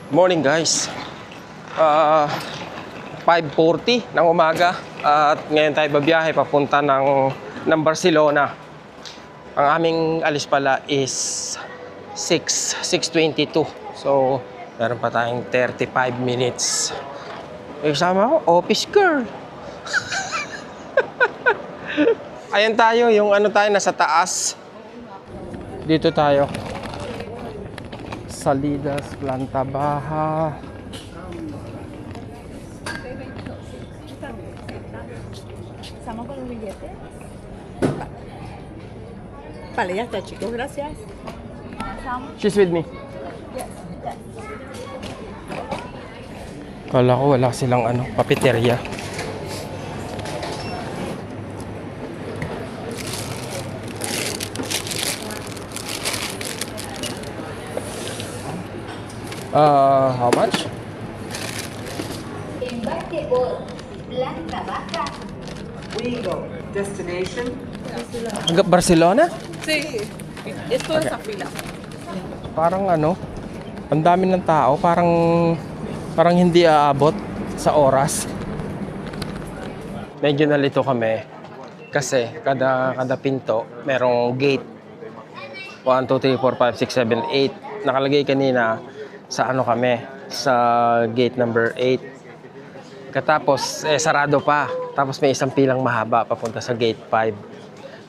Morning guys. 5:40 ng umaga at ngayon tayo babiyahe papunta ng Barcelona. Ang aming alis pala is 6:22. So, meron pa tayong 35 minutes. Kasama ko, office girl. Ayan tayo, yung ano tayo, nasa taas. Dito tayo. Salidas, planta baja. ¿Estamos con un billete? Vale, ya está, chicos. Gracias. She's with me. Kala ko wala silang papeterya. How much? Embarque por planta baja. Wigo, destination. Barcelona? Sí, esto es esa fila. Parang ang dami ng tao, parang hindi aabot sa oras. Medyo nalito kami kasi kada pinto merong gate. 1, 2, 3, 4, 5, 6, 7, 8. Nakalagay kanina sa kami, sa gate number 8. Katapos sarado pa. Tapos may isang pilang mahaba papunta sa gate 5.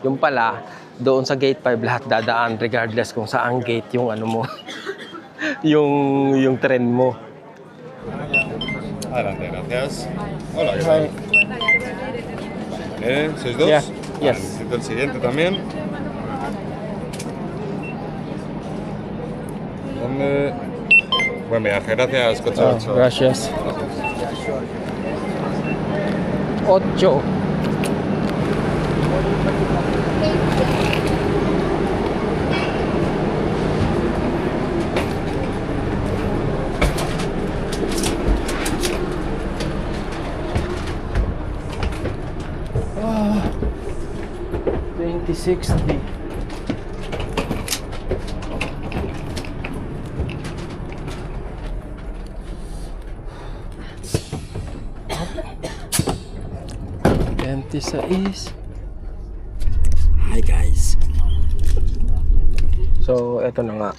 Yung pala, doon sa gate 5 lahat dadaan regardless kung saan gate yung mo. yung tren mo. Adelante, gracias. Hola, ¿qué Hi. tal? ¿Sois dos? Yeah, yes. Necesito el siguiente también. ¿Dónde? Buen viaje, gracias, coche 8. Gracias. 8. Ah, 2060. Hi guys. So, eto na nga.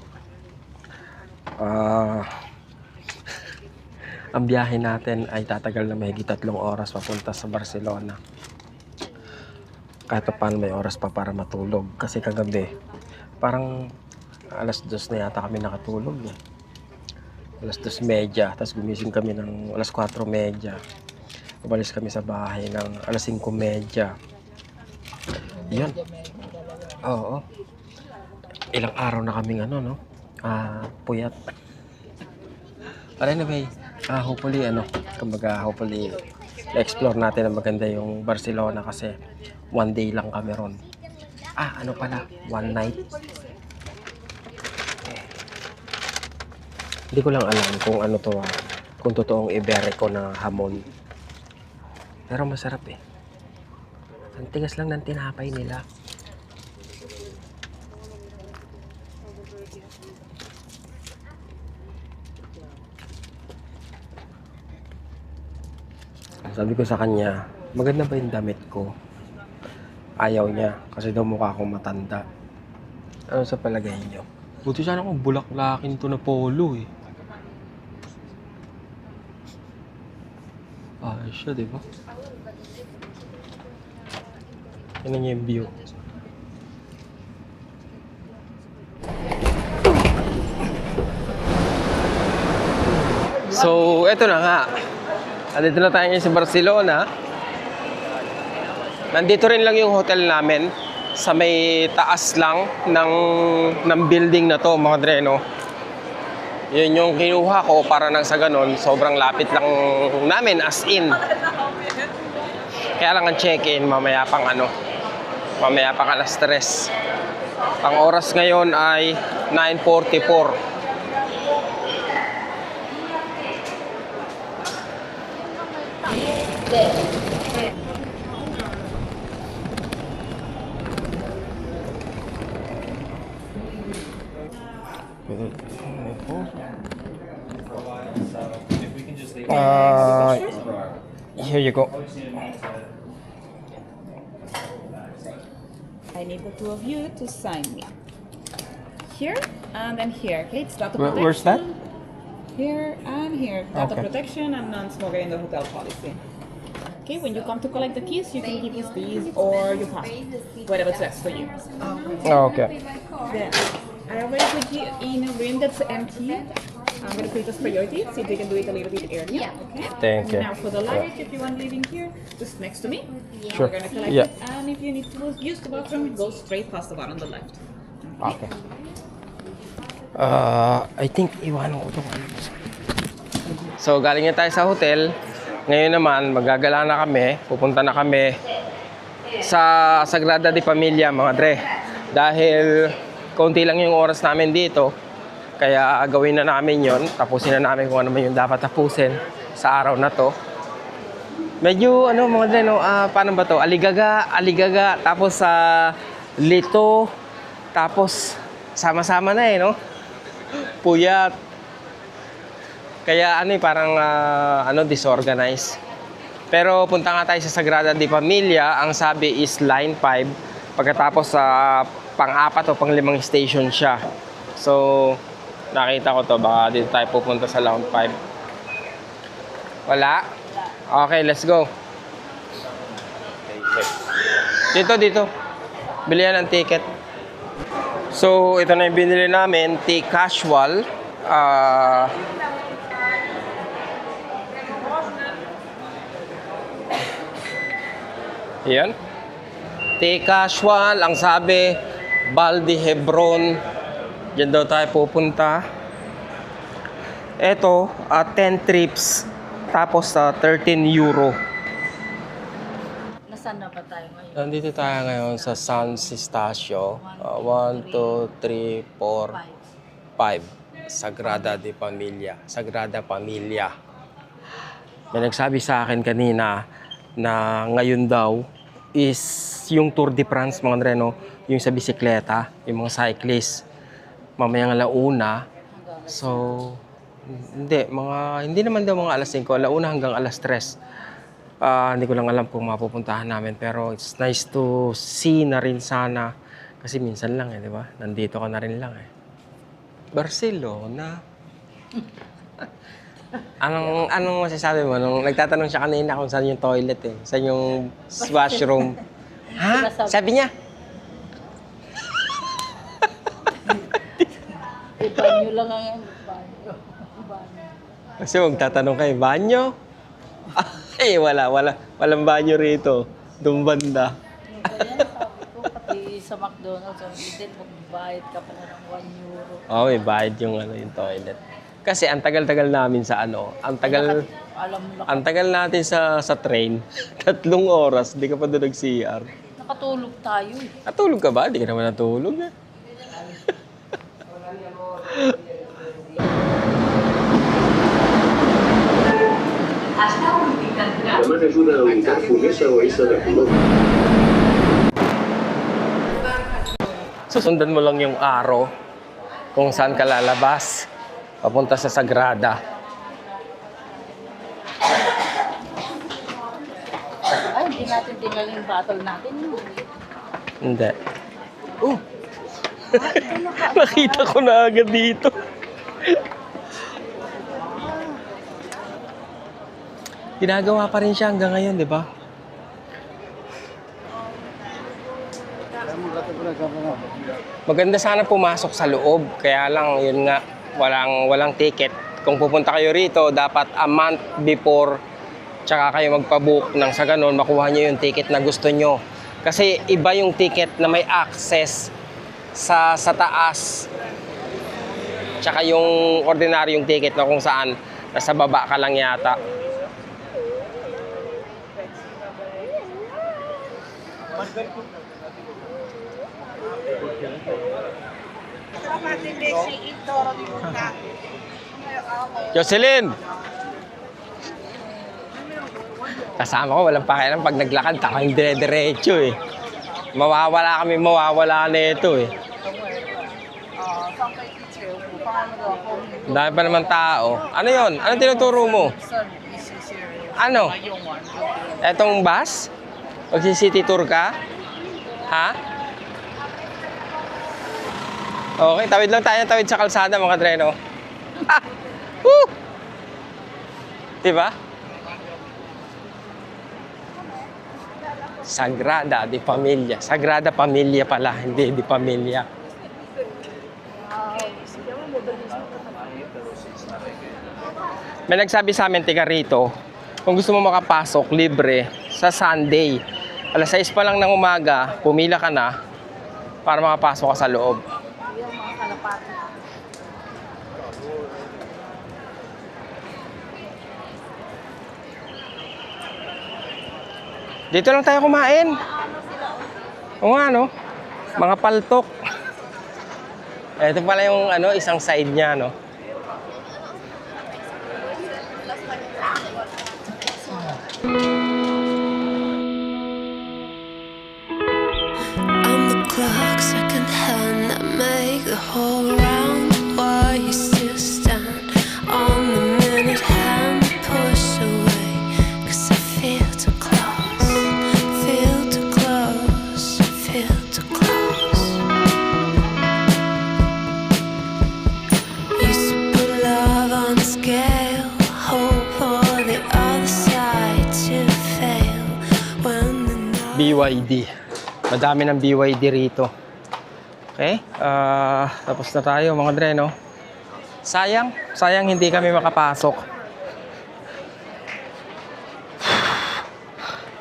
Ang biyahe natin ay tatagal na mahigit 3 oras papunta sa Barcelona. Kahit pa paano may oras pa para matulog. Kasi kagabi, parang alas 2 na yata kami nakatulog. Alas 2:30. Tapos gumising kami ng alas 4:30. Umalis kami sa bahay ng alas 5:30. Yun. Oo. Ilang araw na kaming puyat. But anyway, hopefully hopefully na-explore natin ang maganda yung Barcelona kasi 1 day lang kami ron. Pala, 1 night. Hindi ko lang alam kung kung totoong Iberico na hamon. Pero masarap eh. Ang tigas lang ng tinapay nila. Sabi ko sa kanya, maganda ba yung damit ko? Ayaw niya kasi daw mukha akong matanda. Ano sa palagay niyo? Buti sana kung bulaklakin to na polo eh. Ayos siya, di ba? Yan niya yung view. So, eto na nga. Nandito na tayo ngayon sa Barcelona. Nandito rin lang yung hotel namin. Sa may taas lang ng building na to, mga dreno. Yun yung kinuha ko para nang sa ganon, sobrang lapit lang namin as in. Kaya lang ang check-in mamaya pang alas 3. Ang oras ngayon ay 9:44. Here you go. I need the two of you to sign me. Here and then here. Okay, it's data Where's that? protection. Here and here. Data Okay. protection and non-smoker in the hotel policy. Okay, when you come to collect the keys, you can give us these or your passport. Whatever's best for you. Okay. Then I already put you in a room that's empty. I'm gonna put it as priority, see if we can do it a little bit earlier. Okay? Thank you. Now for the luggage, if you want leaving here, just next to me. Sure. We're gonna collect Yeah. it. And if you need to use the bathroom, it goes straight past the bar on the left. Okay. I think iwanan ko ito. So, galing na tayo sa hotel. Ngayon naman, magagala na kami. Pupunta na kami sa Sagrada de Familia, mga dre. Dahil konti lang yung oras namin dito. Kaya gawin na namin yon. Tapusin na namin kung ano man yung dapat tapusin sa araw na to. Medyo, mga dre, paano ba to? Aligaga, tapos lito, tapos sama-sama na no? Puyat. Kaya parang disorganized. Pero punta nga tayo sa Sagrada de Familia, ang sabi is line 5. Pagkatapos sa pang-4 o pang-5 station siya. So, nakita ko to, baka dito tayo pupunta sa line 5. Wala? Okay, let's go. Dito. Bilihan ng ticket. So, ito na yung binili namin, T-Casual. Yan. T-Casual, ang sabi, Balde Hebron. Diyan daw tayo pupunta. Ito, 10 trips, tapos 13 euro. Nasaan na ba tayo ngayon? Nandito tayo ngayon sa San Sistasio. 1, 2, 3, 4, 5. Sagrada de Familia. Sagrada Familia. May nagsabi sa akin kanina na ngayon daw is yung Tour de France, mga Andreno, yung sa bisikleta, yung mga cyclists. Mamayang alauna. So, hindi naman daw mga alas 5, alauna hanggang alas 3. Hindi ko lang alam kung mapupuntahan namin, pero it's nice to see na rin sana. Kasi minsan lang di ba? Nandito ka na rin lang Barcelona. Anong masasabi mo? Nung nagtatanong siya kanina kung saan yung toilet saan yung washroom. Ha? Sabi niya? Banyo lang ang banyo. Kasi magtatanong kayo, banyo? Walang banyo rito. Doon banda. Kaya sabi ko, pati sa McDonald's, hindi magbayad ka pa ng 1 euro. Oo, may bayad yung toilet. Kasi ang tagal-tagal namin sa ang tagal natin sa train. 3 oras, di ka pa doon nag-CR. Nakatulog tayo Natulog ka ba? Di ka naman natulog Llaman ayuda a ubicar Funesa o Isa de Colón. Susundan mo lang yung araw kung saan ka lalabas. Papunta sa Sagrada. Ay, hindi natin tinggal yung battle natin. Hindi. Nakita ko na agad dito. Ginagawa pa rin siya hanggang ngayon, di ba? Maganda sana pumasok sa loob. Kaya lang, yun nga, walang ticket. Kung pupunta kayo rito, dapat a month before, tsaka kayo magpabook nang sa ganun, makuha nyo yung ticket na gusto nyo. Kasi iba yung ticket na may access sa taas. Tsaka yung ordinaryong ticket na kung saan nasa baba ka lang yata. Jocelyn! Kasama ko, walang pakialam pag naglakad, takang dire-diretso Mawawala na ito Dami pa naman tao. Ano yon? Ano tinuturo mo? Ano? Etong bus? Magsi-city tour ka? Ha? Okay, tawid lang tayo. Tawid sa kalsada mga dreno. Ah! Woo! Diba? Sagrada di Familia. Sagrada Familia pala, hindi di Familia. May nagsabi sa amin, tiga rito, kung gusto mo makapasok, libre, sa Sunday. Alas 6 pa lang ng umaga, pumila ka na para makapasok ka sa loob. Dito lang tayo kumain. O nga, no? Mga paltok. Ito pala yung isang side niya, no? On the clock, second hand, I make the whole round. Why you still stand on the minute hand? Push away, 'cause I feel too close, feel too close, feel too close. Used to put love on the scale, hope for the other side to fail. When the night BYD. Madami ng BYD rito. Okay? Tapos na tayo mga dre, no? Sayang hindi kami makapasok.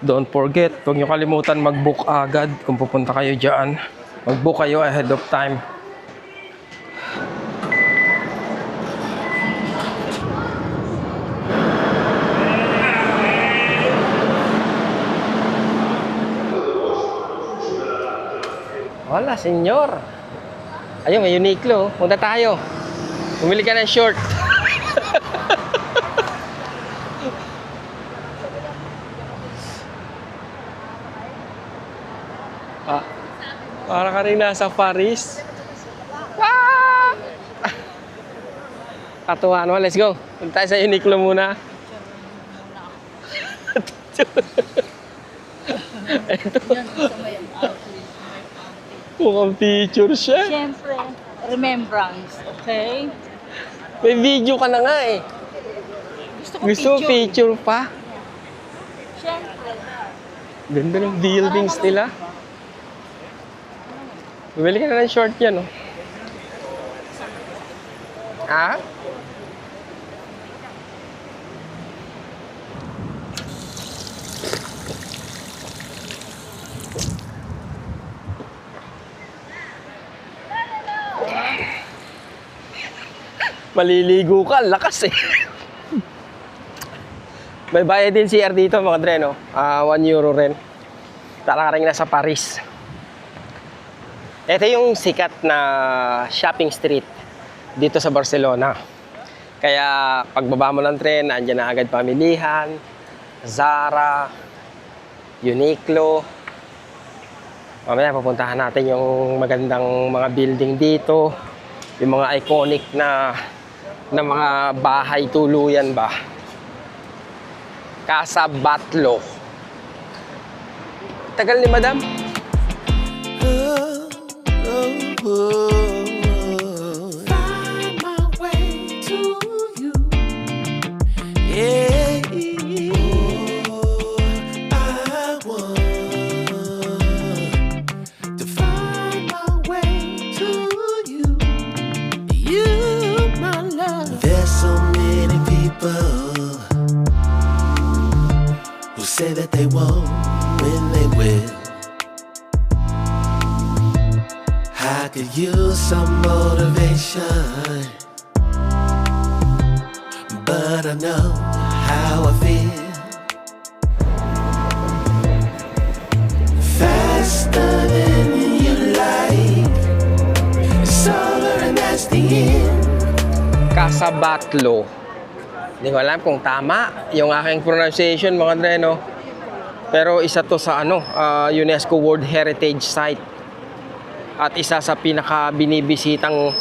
Don't forget, huwag nyo kalimutan mag-book agad kung pupunta kayo dyan. Mag-book kayo ahead of time. Wala, senyor. Ayun, may Uniqlo. Punta tayo. Bumili ka ng short. Para ka rin nasa Paris. Ah! Katuwa naman. Let's go. Punta tayo sa Uniqlo muna. Ito. Mukhang picture siya. Siyempre, remembrance, okay? May video ka na nga eh. Gusto mo picture pa? Siyempre. Ganda ng buildings nila. Bumili ka na ng short yan, no? Ha? Maliligo ka, lakas eh. May bayad din CR dito mga dre, no? 1 euro rin. Tara ka rin nasa Paris. Ito yung sikat na shopping street dito sa Barcelona. Kaya pagbaba mo ng tren, andyan na agad pamilihan, Zara, Uniqlo. Mamaya pupuntahan natin yung magandang mga building dito. Yung mga iconic na mga bahay tuluyan ba. Casa Batlló. Tagal ni Madam. find my way to you. Yeah. I want to find my way to you. You, my love. There's so many people who say that they won't when they will. I could use some motivation, but I know how I feel. Faster than you like, it's over and that's the end. Casa Batlló. Hindi ko alam kung tama yung aking pronunciation mga dre, no? Pero isa to sa UNESCO World Heritage Site. At isa sa pinaka binibisitang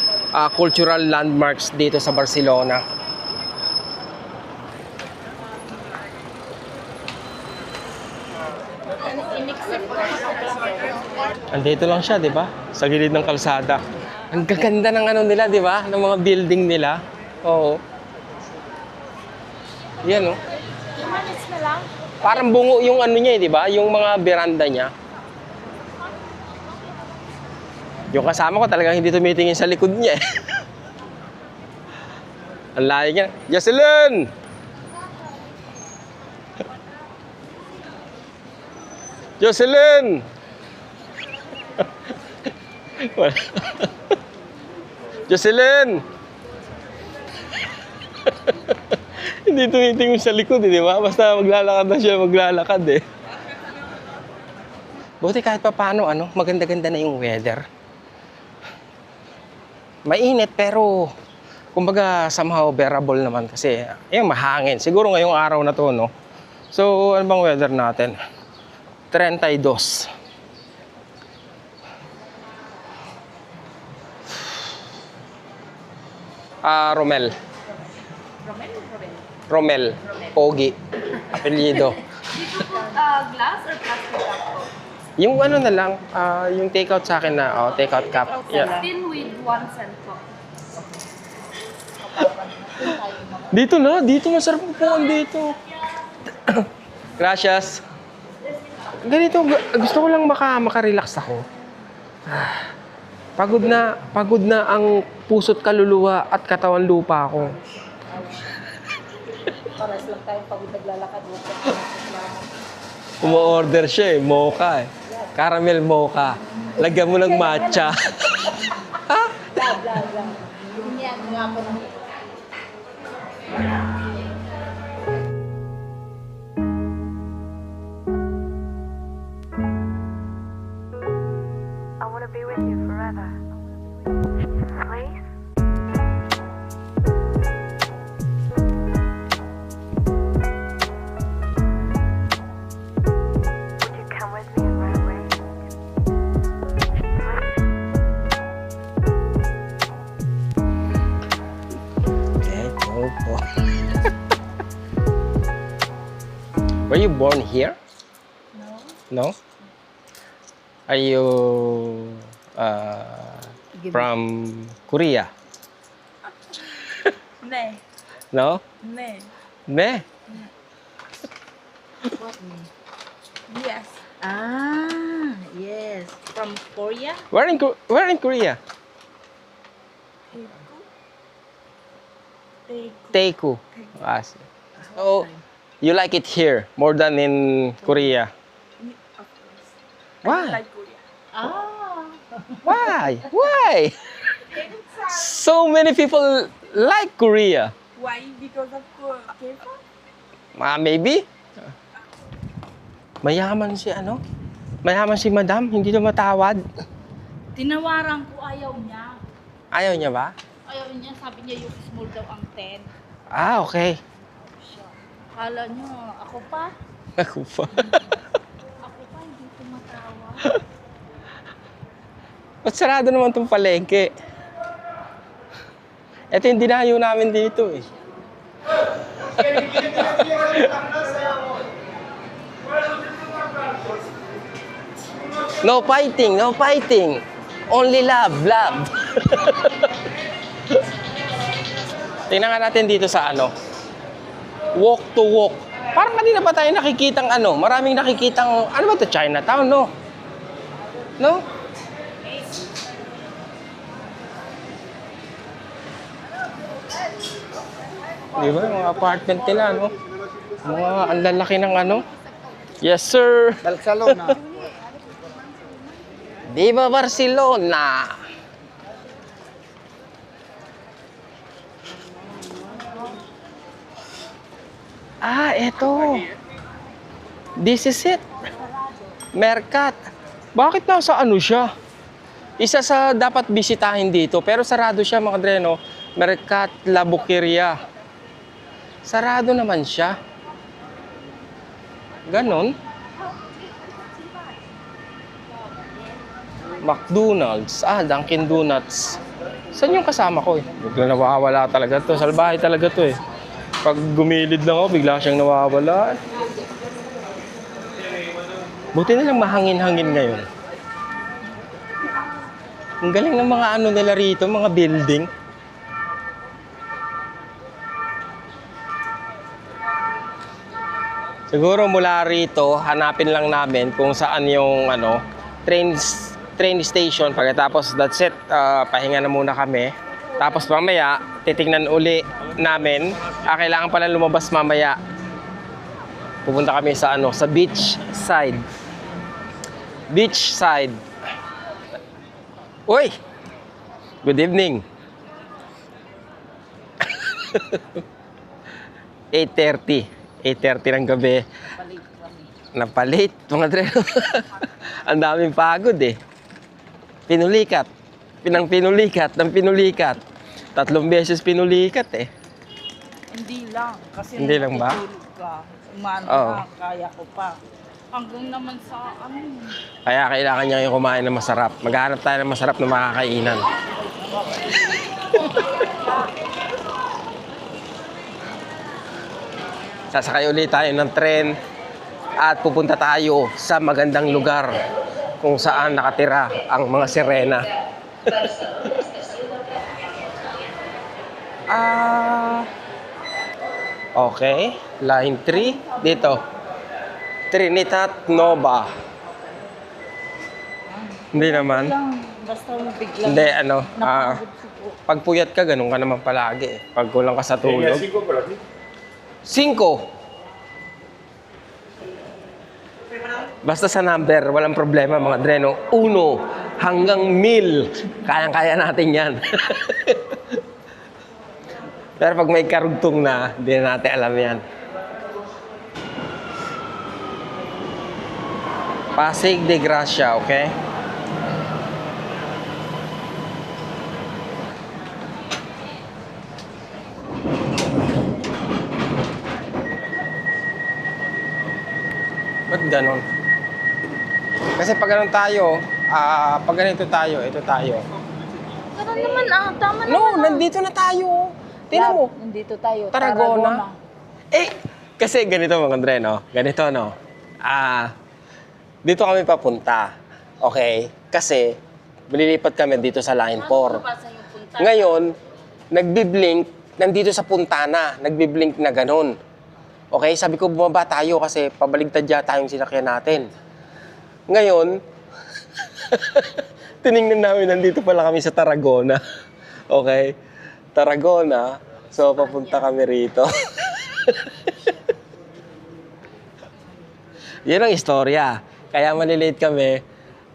cultural landmarks dito sa Barcelona. Andito lang siya, di ba? Sa gilid ng kalsada. Ang gaganda ng ano nila, di ba? Ng mga building nila. Oo. Yan, oh. Parang bungo yung ano niya, di ba? Yung mga veranda niya. Yung kasama ko talagang hindi tumitingin sa likod niya, eh. Ang layo niya. Jocelyn! Jocelyn! Jocelyn! Hindi tumitingin sa likod, di ba? Basta maglalakad na siya, maglalakad, eh. Buti kahit pa paano, ano, maganda-ganda na yung weather. Mainit, pero kumbaga somehow bearable naman kasi yung mahangin. Siguro ngayong araw na to, no? So, ano bang weather natin? 32. Romel. Romel. Pogi. Apelyido. Dito po, glass or plastic cup po? Yung ano na lang, yung take-out sa akin na, take-out cup. Yeah. Still with 1 cent po. Dito na, dito masarap upuan dito. Gracias. Ganito, gusto ko lang makarelax ako. Pagod na ang puso't kaluluwa at katawan lupa ko. Paras lang tayo pagod naglalakad. Umo-order siya, mocha, eh. Caramel mocha. Lagyan mo ng matcha. Bla, bla, bla. Yan nga po ng I want to be with you forever. Please? Would you come with me and run away? Okay, go po. Were you born here? No. Are you from Korea? Ne. No? Ne. Ne? Yes. Ah, yes. From Korea? Where in Korea? Daegu. Ah, so, you like it here more than in Korea? Why? Ah. Why? Why? So many people like Korea. Why? Because of K-pop? Maybe. Mayaman si ano? Mayaman si Madam, hindi na matawad. Tinawaran ko, ayaw niya. Ayaw niya ba? Ayaw niya, sabi niya yung small daw ang 10. Ah, okay. Kala niyo, ako pa? Ako pa. Ako pa, hindi tumatawa. Ba't sarado naman itong palengke? Ito yung dinayo namin dito, eh. No fighting, no fighting. Only love, love. Tingnan nga natin dito sa ano. Walk to walk. Parang kanina pa tayo nakikitang ano, maraming nakikitang, ano ba ito, Chinatown, no? No? Di ba, mga apartment nila, no? Mga ang lalaki ng ano. Yes, sir. Barcelona. Viva Barcelona! Ah, eto. This is it. Mercat. Bakit nasa ano siya? Isa sa dapat bisitahin dito, pero sarado siya, mga dreno. Mercat La Boqueria. Sarado naman siya. Ganon. McDonald's. Ah, Dunkin' Donuts. Saan yung kasama ko eh? Bigla nawawala talaga to. Salbahe talaga to eh. Pag gumilid lang ako, bigla siyang nawawala. Buti na lang mahangin-hangin ngayon. Ang galing ng mga ano nila rito, mga building. Siguro mula rito, hanapin lang namin kung saan yung ano, train station. Pagkatapos that's it, pahinga na muna kami. Tapos mamaya, titignan uli namin. Kailangan pala lumabas mamaya. Pupunta kami sa ano, sa beach side. Beach side. Uy! Good evening. 8:30. 8:30 ng gabi. Napalit, mga dreno. Ang daming pagod eh. Pinulikat. Pinulikat. 3 beses pinulikat eh. Hindi lang. Kasi Hindi lang ba? natutulog ka. Umano Oo. ka, kaya ko pa. Hanggang naman sa ano. Kaya kailangan niya yung kumain na masarap. Maghanap tayo ng masarap na makakainan. Sasakay ulit tayo ng tren at pupunta tayo sa magandang lugar kung saan nakatira ang mga sirena. Okay, line 3 dito. Trinidad Nova. Hindi naman. Lang, basta biglang Hindi, ano, napagod siguro. pag puyat ka, ganun ka naman palagi eh. Pag kulang ka sa tulog. 5. Basta sa number, walang problema mga dreno. 1 hanggang 1000. Kayang-kaya natin yan. Pero pag may karugtong na, hindi na natin alam yan. Pasig de Gracia, okay? Ba't ganon? Kasi pag ganon tayo, pag ganito tayo, ito tayo. Pero naman tama naman. No, nandito na tayo. Tingnan mo. Nandito tayo. Tarragona. Eh, kasi ganito mga Andre, no? Ganito, no? Dito kami papunta. Okay? Kasi, malilipat kami dito sa Line 4. Ngayon, nagbiblink, nandito sa Puntana. Nagbiblink na ganun. Okay? Sabi ko, bumaba tayo kasi pabaligtad yata yung sinakyan natin. Ngayon, tinignan namin, nandito pala kami sa Tarragona. Okay? Tarragona. So, papunta kami rito. Yan ang istorya. Kaya malilate kami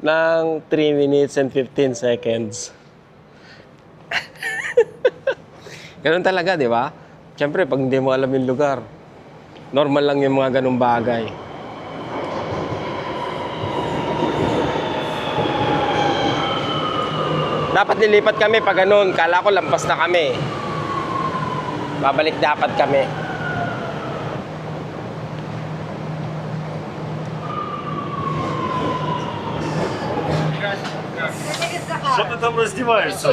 ng 3 minutes and 15 seconds. Ganun talaga, di ba? Siyempre, pag hindi mo alam yung lugar, normal lang yung mga ganung bagay. Dapat nilipat kami pag ganun. Kala ko lampas na kami. Babalik dapat kami.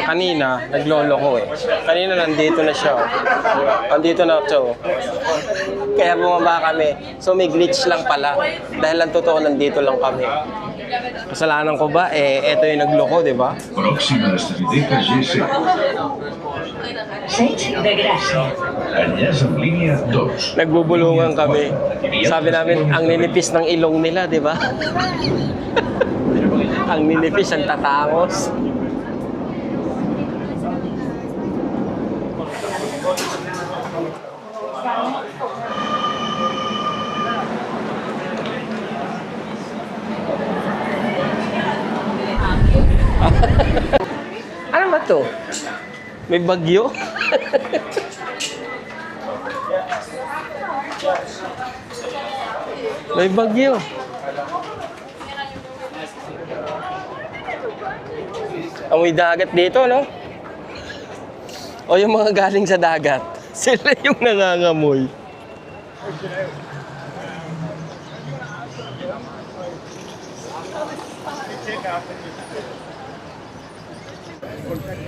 Kanina, naglolo ko eh. Kanina nandito na siya. Nandito na ito. Kaya bumaba kami. So may glitch lang pala. Dahil ang totoo, nandito lang kami. Kasalanan ko ba? Ito yung nagloko, di ba? Próxima salida GC. de Gracia. Añas línea 2. Nagbubulungan kami. Sabi namin, ang ninipis ng ilong nila, di ba? Ang ninipis, ang tatangos. Ano ba to? May bagyo? May bagyo. Amoy dagat dito, no? O yung mga galing sa dagat, sila yung nangangamoy.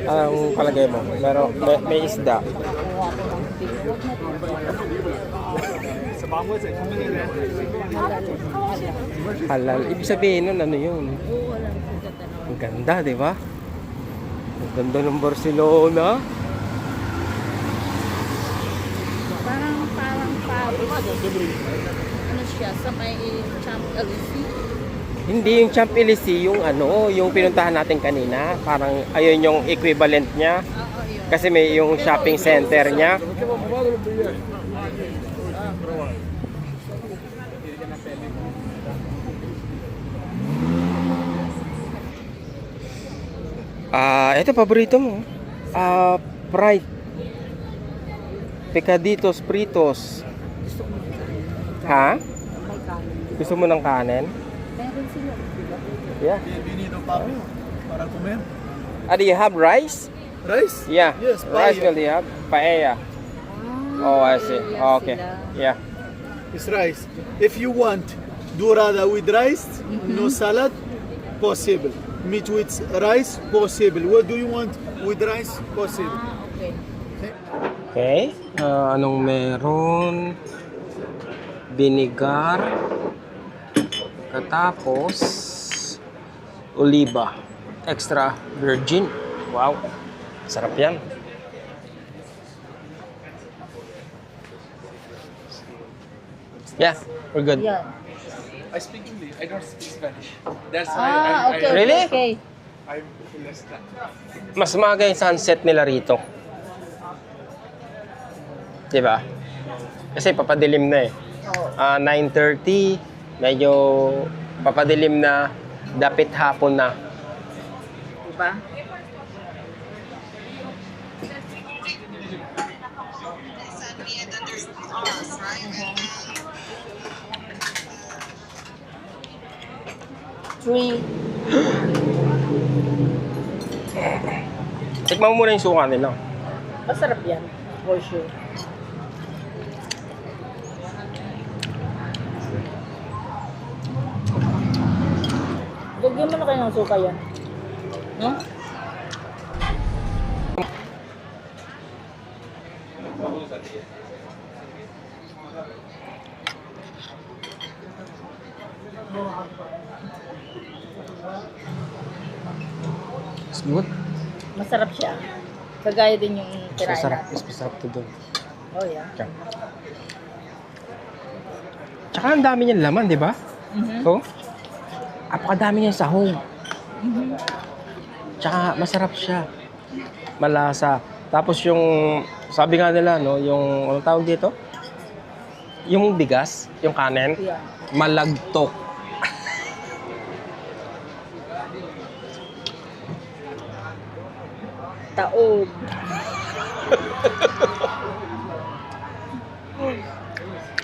Anong palagay mo? May isda. Kuha ko ng tigwag na Halal. Ibig sabihin nun, ano yun? Oo, walang pagkatanaw. Ang ganda, di ba? Ang ganda ng Barcelona. Parang pabis. Ano siya, sa may Champ Elysees? Hindi yung Champ Elysees, yung ano, yung pinuntahan natin kanina. Parang ayun yung equivalent niya. Oo, yun. Kasi may yung shopping center niya. Ito paborito mo. Pride. Picaditos Fritos. Ha? Gusto mo ng kanin? Meron sila. Yeah. Bienvenido, papi. Para comer. Do you have rice? Rice? Yeah. Yes, Rice paella. will you have? Paella. Oh, I see. Oh, okay. Yeah. It's rice. If you want dorada with rice, no salad, possible. Meat with rice, possible. What do you want with rice? Possible. Okay. Okay. Anong meron? Vinegar. Katapos, oliba. Extra virgin. Wow. Sarap yan. Yeah, we're good. Yan. I speak English. I don't speak Spanish. That's Okay. Really? Okay. I'm less than. Mas maga yung sunset nila rito. Diba? Kasi papadilim na eh. 9:30, medyo papadilim na, dapit hapon na. Diba? Three. Tikman mo muna yung suka nila. Masarap yan. For sure. Lagyan mo na kayo ng suka yan. No? It's good. Masarap siya. Kagaya din yung kinain Masarap. natin. Mas masarap to doon. Oh, yeah. Tsaka ang dami niyang laman, di ba? Mhm. So, apakadami niyang sahog. Tsaka masarap siya. Malasa. Tapos yung, sabi nga nila, no, yung, anong tawag dito? Yung bigas, yung kanin, Yeah. malagtok. Taog.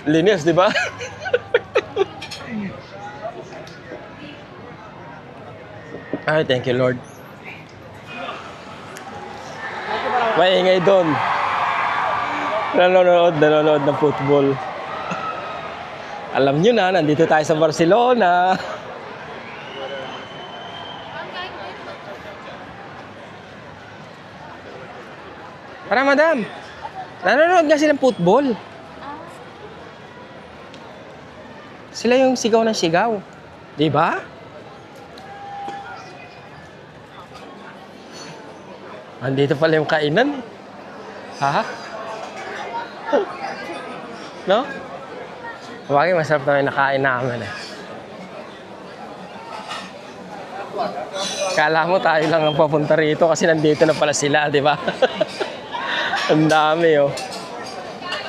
Linis, di ba? Ay, thank you, Lord. Maingay doon. Nanonood ng football. Alam nyo na, nandito tayo sa Barcelona. Para madam, nanonood nga silang football. Sila yung sigaw ng sigaw. Di ba? Andito pala yung kainan. Ha? No? Bagay, masarap na yung nakain namin eh. Kala mo tayo lang ang papunta rito kasi nandito na pala sila, di ba? Ang dami oh.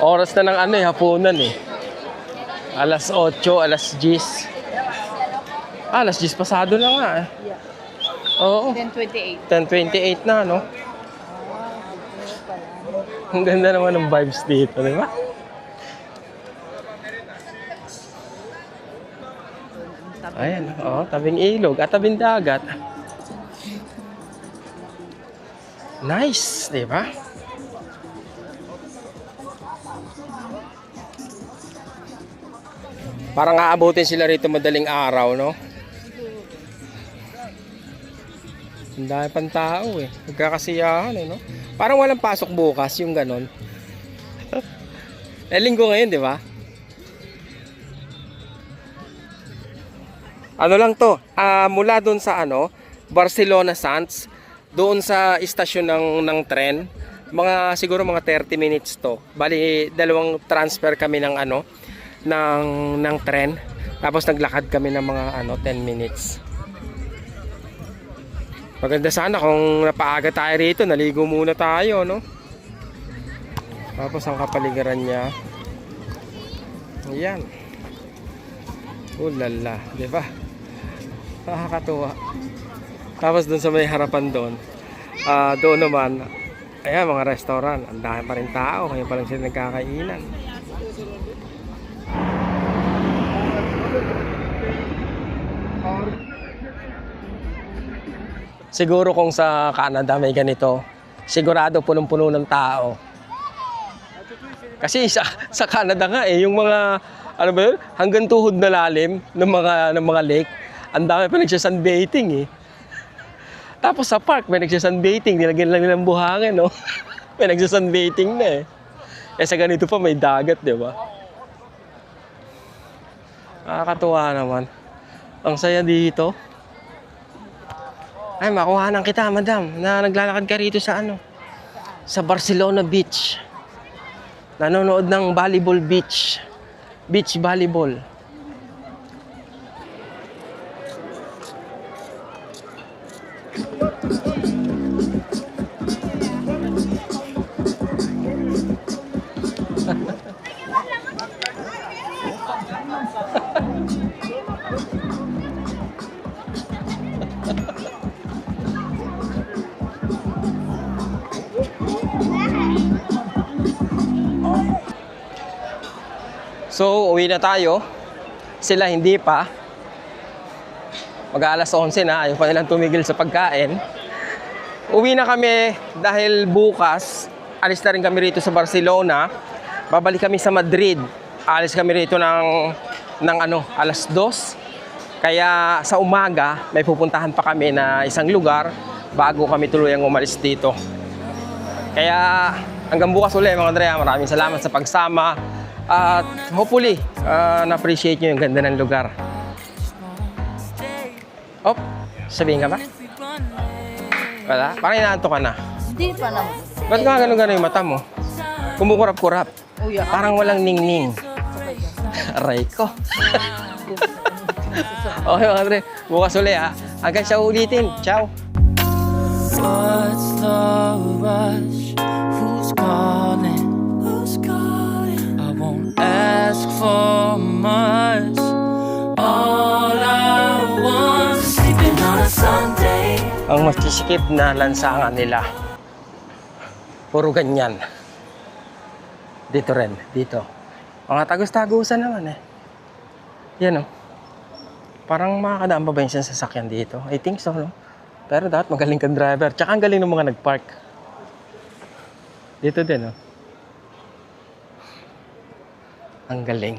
Oras na ng ano eh, hapunan eh. Alas 8, alas 10. Alas 10 pasado na nga eh. Oo. 10:28. 10:28 na, no? Ang ganda naman ng vibes dito, di ba? Ayan, oh, tabing ilog at tabing dagat. Nice, di ba? Parang aabutin sila rito madaling araw, no? Ang dami pang tao eh. Nagkakasiyahan eh, no? Parang walang pasok bukas, yung ganon. Linggo ngayon, di ba? Ano lang to, mula doon sa Barcelona Sands, doon sa istasyon ng tren, siguro mga 30 minutes to. Bali, dalawang transfer kami ng ng tren. Tapos naglakad kami ng mga 10 minutes. Maganda sana kung napaaga tayo rito, naligo muna tayo, no? Tapos ang kapaligiran niya. Ayan. Ulala, di ba? Nakakatuwa. Tapos doon sa may harapan doon, doon naman, ayan, mga restaurant. Ang dami pa rin tao, kaya pa lang sila nagkakainan. Siguro kung sa Canada may ganito, sigurado punong-puno ng tao. Kasi sa Canada nga yung mga hanggang tuhod na lalim ng mga lake, ang dami pa nagsa-sunbathing eh. Tapos sa park may nagsa-sunbathing, nilagyan lang nilang buhangin, no. May nagsa-sunbathing na eh. Sa ganito pa may dagat, di ba? Nakakatuwa naman. Ang saya dito. Ay, makuhanan kita, madam, na naglalakad ka rito sa sa Barcelona Beach. Nanonood ng volleyball beach volleyball. So, uwi na tayo. Sila hindi pa. Mag-aalas 11 na, ayaw pa nilang tumigil sa pagkain. Uwi na kami dahil bukas, alis na rin kami rito sa Barcelona. Babalik kami sa Madrid. Alis kami rito ng alas 2. Kaya sa umaga, may pupuntahan pa kami na isang lugar bago kami tuluyang umalis dito. Kaya hanggang bukas ulit mga Andrea, maraming salamat sa pagsama. At hopefully, na-appreciate nyo yung ganda ng lugar. Oh, sabihin ka ba? Wala? Parang inaantok ka na. Hindi pa naman. Ba't nga gano'n yung mata mo? Kumukurap-kurap. Uya. Parang walang ning-ning. Aray ko. Okay mga Andre, bukas ulit ha. Hanggang sa ulitin. Ciao. What's the rush? Who's calling? I won't ask for much. All I want is sleeping on a Sunday. Ang masisikip na lansangan nila. Puro ganyan. Dito rin, dito. Mga tagos-tagusan naman eh. Yan o. Parang makakadaan pa ba yung sasakyan dito? I think so, no? Pero dapat magaling kang driver. Tsaka ang galing ng mga nag-park. Dito din, no? Ang galing.